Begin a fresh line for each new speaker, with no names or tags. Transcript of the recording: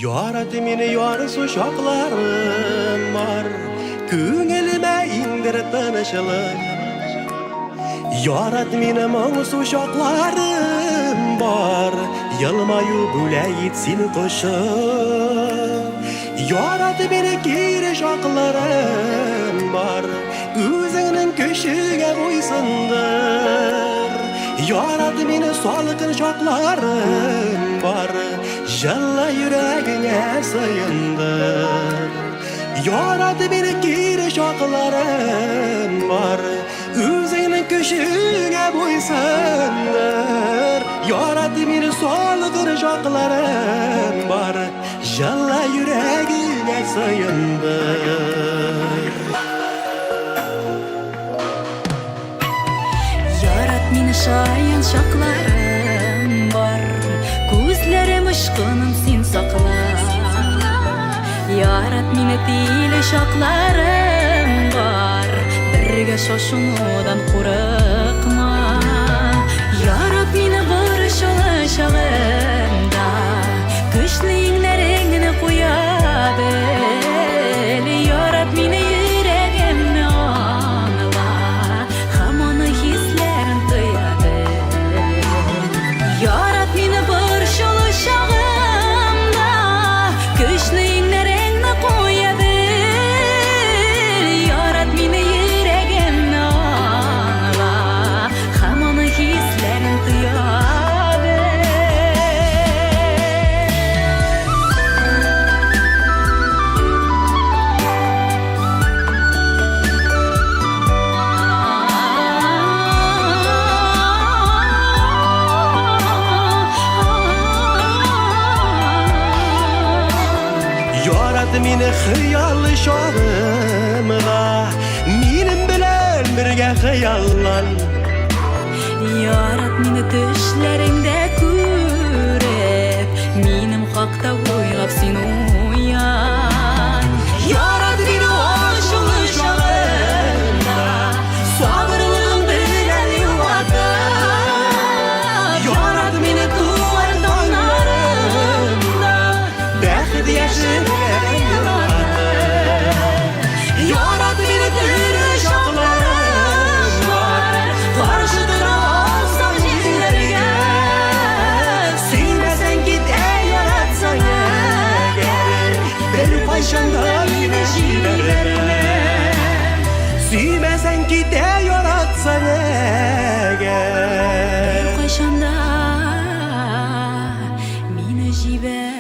Yarat meni yarısı şaklarım var, Köngülüme indir tanışılık. Yarat meni mağsu şaklarım var, Yılmayu büleyit seni koşup. Yarat meni geri şaklarım var, Özünün köşüge boysundur. Yarat meni salkın şaklarım var, Jalla yüreğine sığındır. Yarat beni geri şaklarım var, Özünün köşüge boysundur. Yarat beni salkın şaklarım var, Jalla yüreğine sığındır.
Yarat meni şayan şaklarım var, Gözlerim ışkının sen sakla. Yarat meni tili şaklarım var, Birge şoşunudan kurıkma. Yarat meni barışılı şağında, Kışlıyınlarını koyabil. Yarat meni yüreğimni anla, Hamonu hislerin duyabil. Yarat meni barışılı şağında, Kışlıyınlarını koyabil. Yarat meni yüreğimni anla, Hamonu hislerin duyabil.
Yarat meni xiyal şarımda, Menim bilen birge xiyallan.
Yarat meni düşleringde ko'rib, Menim haqda o'ylab sen uyan. Yarat meni oshig'i shog'imda, Sabrlig'im bilan yuvatib. Yarat meni tuvar donlarimda, Baxt yashirga yuvatib. Yarat meni tili shoqlarim var, Qarshi turolsam jinlarga. Sevmasang ket ey yaratsang agar, Beni qayshanda meni jigarlarni.
Sevmasang ket ey yaratsang agar,
Qayshanda meni jibar